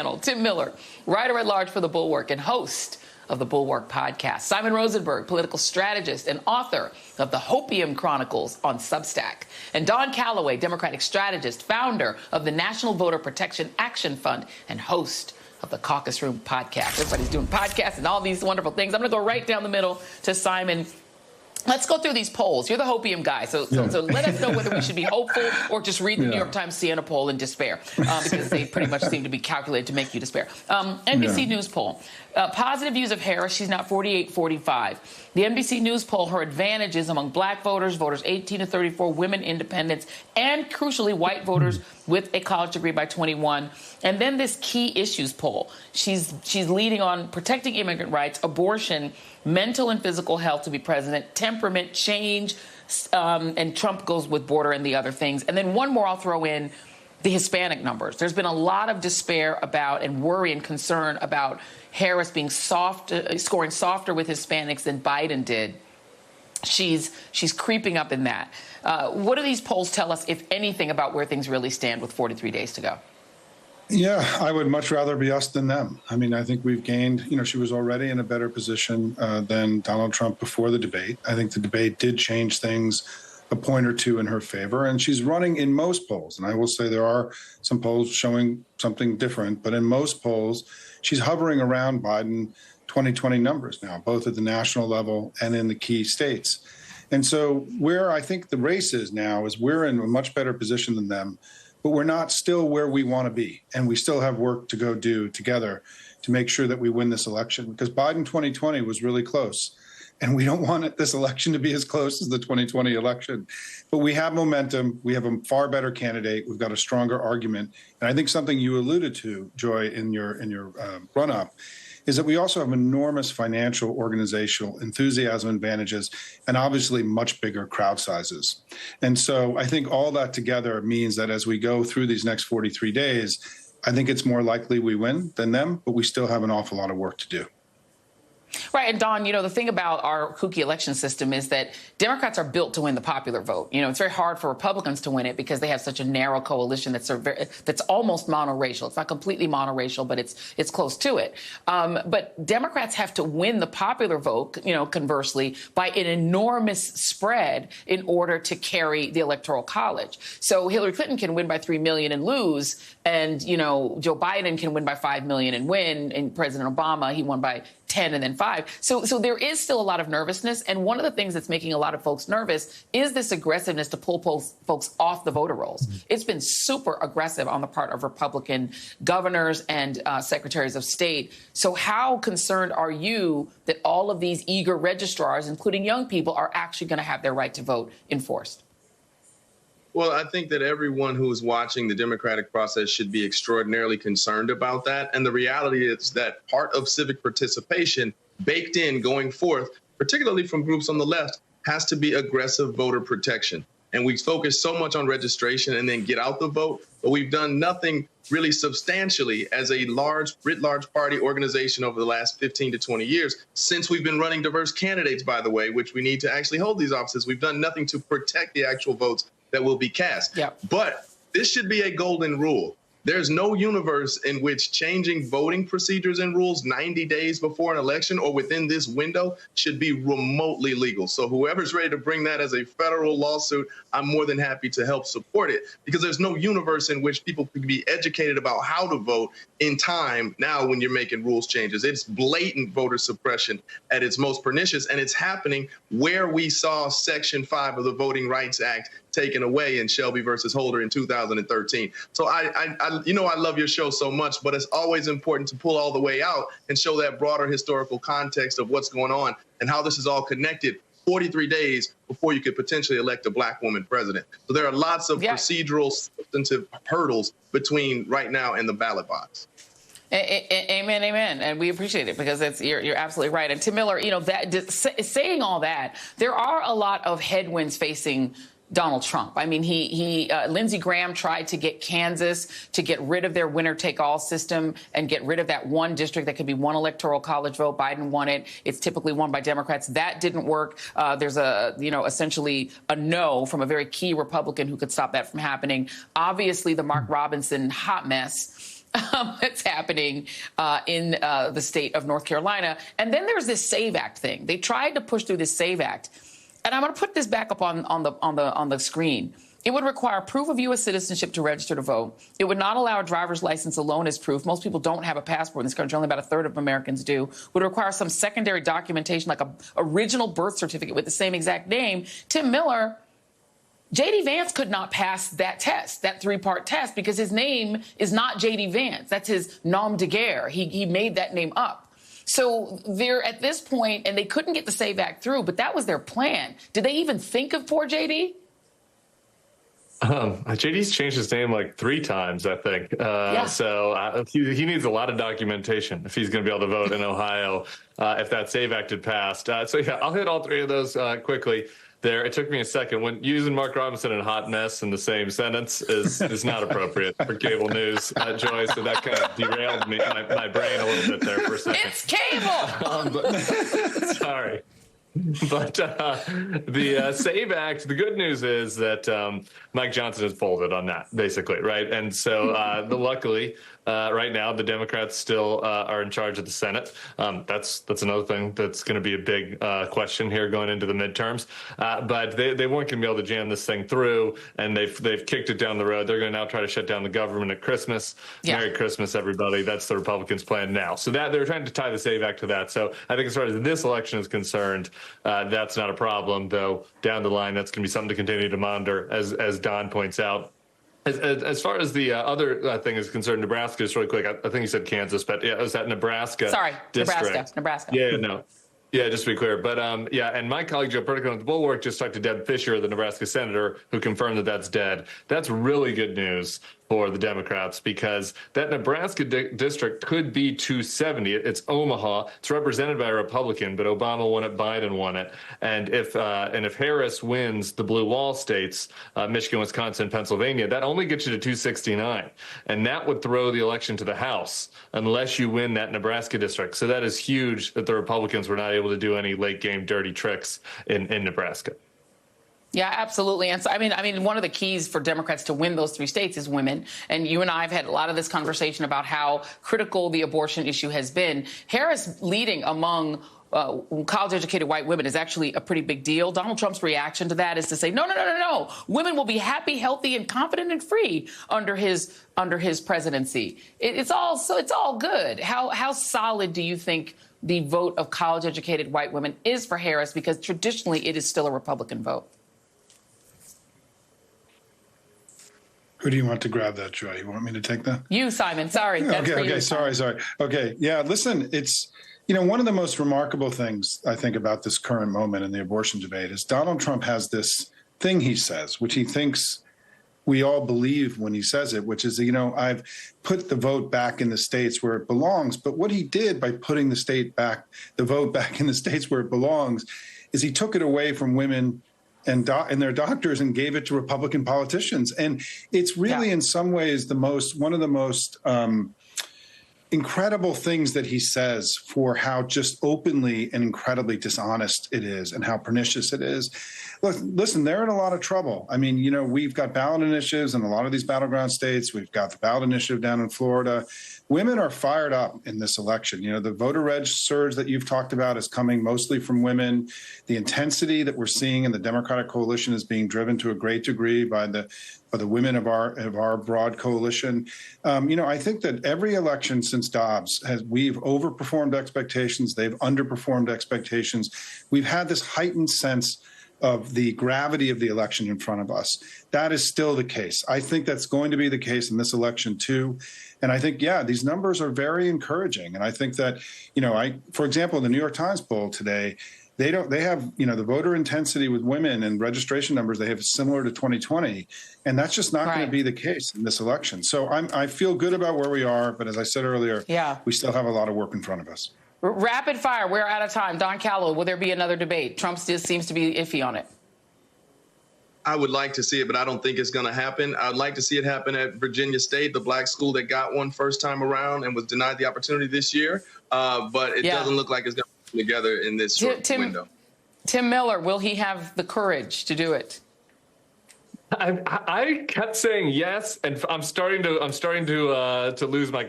panel. Tim Miller, writer-at-large for The Bulwark and host of the Bulwark podcast. Simon Rosenberg, political strategist and author of the Hopium Chronicles on Substack. And Don Calloway, Democratic strategist, founder of the National Voter Protection Action Fund and host of the Caucus Room podcast. Everybody's doing podcasts and all these wonderful things. I'm going to go right down the middle to Simon. Let's go through these polls. You're the Hopium guy, so let us know whether we should be hopeful or just read the New York Times Siena poll and despair, because they pretty much seem to be calculated to make you despair. NBC News poll. Positive views of Harris, she's now 48-45. The NBC News poll, her advantages among black voters, voters 18 to 34, women independents, and crucially white voters with a college degree by 21. And then this key issues poll. She's leading on protecting immigrant rights, abortion, mental and physical health to be president, temperament, change, and Trump goes with border and the other things. And then one more I'll throw in, the Hispanic numbers. There's been a lot of despair about and worry and concern about Harris being scoring softer with Hispanics than Biden did. She's creeping up in that. What do these polls tell us, if anything, about where things really stand with 43 days to go? Yeah, I would much rather be us than them. I mean, I think we've gained, she was already in a better position than Donald Trump before the debate. I think the debate did change things a point or two in her favor, and she's running in most polls. And I will say there are some polls showing something different, but in most polls, she's hovering around Biden 2020 numbers now, both at the national level and in the key states. And so where I think the race is now is we're in a much better position than them, but we're not still where we want to be. And we still have work to go do together to make sure that we win this election, because Biden 2020 was really close. And we don't want this election to be as close as the 2020 election. But we have momentum. We have a far better candidate. We've got a stronger argument. And I think something you alluded to, Joy, in your run-up, is that we also have enormous financial, organizational enthusiasm advantages, and obviously much bigger crowd sizes. And so I think all that together means that as we go through these next 43 days, I think it's more likely we win than them, but we still have an awful lot of work to do. Right. And Don, the thing about our kooky election system is that Democrats are built to win the popular vote. It's very hard for Republicans to win it because they have such a narrow coalition that's almost monoracial. It's not completely monoracial, but it's close to it. But Democrats have to win the popular vote, conversely, by an enormous spread in order to carry the Electoral College. So Hillary Clinton can win by 3 million and lose, and, Joe Biden can win by 5 million and win, and President Obama, he won by 10 and then 5. So there is still a lot of nervousness. And one of the things that's making a lot of folks nervous is this aggressiveness to pull folks off the voter rolls. Mm-hmm. It's been super aggressive on the part of Republican governors and secretaries of state. So how concerned are you that all of these eager registrars, including young people, are actually going to have their right to vote enforced? Well, I think that everyone who is watching the democratic process should be extraordinarily concerned about that. And the reality is that part of civic participation baked in going forth, particularly from groups on the left, has to be aggressive voter protection. And we focus so much on registration and then get out the vote, but we've done nothing really substantially as a writ large party organization over the last 15 to 20 years, since we've been running diverse candidates, by the way, which we need to actually hold these offices. We've done nothing to protect the actual votes that will be cast. Yep. But this should be a golden rule. There's no universe in which changing voting procedures and rules 90 days before an election or within this window should be remotely legal. So whoever's ready to bring that as a federal lawsuit, I'm more than happy to help support it, because there's no universe in which people could be educated about how to vote in time now when you're making rules changes. It's blatant voter suppression at its most pernicious, and it's happening where we saw Section 5 of the Voting Rights Act taken away in Shelby versus Holder in 2013. So I love your show so much, but it's always important to pull all the way out and show that broader historical context of what's going on and how this is all connected 43 days before you could potentially elect a black woman president. So there are lots of procedural, substantive hurdles between right now and the ballot box. Amen, amen. And we appreciate it, because you're absolutely right. And Tim Miller, saying all that, there are a lot of headwinds facing Donald Trump. I mean, Lindsey Graham tried to get Kansas to get rid of their winner-take-all system and get rid of that one district that could be one electoral college vote. Biden won it. It's typically won by Democrats. That didn't work. There's essentially a no from a very key Republican who could stop that from happening. Obviously, the Mark Robinson hot mess that's happening in the state of North Carolina. And then there's this SAVE Act thing. They tried to push through this SAVE Act. And I'm going to put this back up on the screen. It would require proof of U.S. citizenship to register to vote. It would not allow a driver's license alone as proof. Most people don't have a passport in this country. Only about a third of Americans do. Would require some secondary documentation, like a original birth certificate with the same exact name. Tim Miller, J.D. Vance could not pass that test, that three-part test, because his name is not J.D. Vance. That's his nom de guerre. He made that name up. So they're at this point, and they couldn't get the SAVE Act through, but that was their plan. Did they even think of poor J.D.? JD's changed his name like 3 times, I think. So he needs a lot of documentation if he's going to be able to vote in Ohio if that SAVE Act had passed. So yeah, I'll hit all 3 of those quickly. There, it took me a second. When using Mark Robinson and hot mess in the same sentence is not appropriate for cable news, Joy. So that kind of derailed my brain a little bit there for a second. It's cable. Sorry. But the SAVE Act, the good news is that Mike Johnson has folded on that, basically, right? And so luckily, right now, the Democrats still are in charge of the Senate. That's another thing that's going to be a big question here going into the midterms. But they weren't going to be able to jam this thing through, and they've kicked it down the road. They're going to now try to shut down the government at Christmas. Yeah. Merry Christmas, everybody. That's the Republicans' plan now. So that they're trying to tie the SAVE Act to that. So I think as far as this election is concerned, that's not a problem, though down the line, that's going to be something to continue to monitor, as Don points out. As far as the other thing is concerned, Nebraska, just really quick, I think you said Kansas, but yeah, it was that Nebraska district. Nebraska. Yeah, no. Yeah, just to be clear. But and my colleague Joe Perticone at the Bulwark just talked to Deb Fisher, the Nebraska senator, who confirmed that that's dead. That's really good news for the Democrats, because that Nebraska district could be 270. It's Omaha. It's represented by a Republican, but Obama won it, Biden won it. And if Harris wins the blue wall states, Michigan, Wisconsin, Pennsylvania, that only gets you to 269. And that would throw the election to the House unless you win that Nebraska district. So that is huge that the Republicans were not able to do any late game dirty tricks in Nebraska. Yeah, absolutely. And so, I mean, one of the keys for Democrats to win those 3 states is women. And you and I have had a lot of this conversation about how critical the abortion issue has been. Harris leading among college-educated white women is actually a pretty big deal. Donald Trump's reaction to that is to say, no. Women will be happy, healthy, and confident and free under his presidency. It's all good. How solid do you think the vote of college-educated white women is for Harris? Because traditionally, it is still a Republican vote. Who do you want to grab that, Joy? You want me to take that? You, Simon. Sorry. Okay. Sorry. Okay. Yeah, listen, it's, one of the most remarkable things I think about this current moment in the abortion debate is Donald Trump has this thing he says, which he thinks we all believe when he says it, which is, I've put the vote back in the states where it belongs. But what he did by putting the vote back in the states where it belongs is he took it away from women and their doctors and gave it to Republican politicians. And it's really in some ways one of the most incredible things that he says for how just openly and incredibly dishonest it is and how pernicious it is. Look, listen, they're in a lot of trouble. I mean, we've got ballot initiatives in a lot of these battleground states. We've got the ballot initiative down in Florida. Women are fired up in this election. The voter reg surge that you've talked about is coming mostly from women. The intensity that we're seeing in the Democratic coalition is being driven to a great degree by the women of our broad coalition. I think that every election since Dobbs we've overperformed expectations. They've underperformed expectations. We've had this heightened sense of the gravity of the election in front of us. That is still the case. I think that's going to be the case in this election too. And I think, these numbers are very encouraging. And I think that, for example, the New York Times poll today, they have, the voter intensity with women and registration numbers, they have similar to 2020. And that's just not going to be the case in this election. So I feel good about where we are. But as I said earlier, we still have a lot of work in front of us. Rapid fire. We're out of time. Don Calloway, will there be another debate? Trump still seems to be iffy on it. I would like to see it, but I don't think it's going to happen. I'd like to see it happen at Virginia State, the black school that got one first time around and was denied the opportunity this year. But it doesn't look like it's going to come together in this short window. Tim Miller, will he have the courage to do it? I kept saying yes, and I'm starting to lose my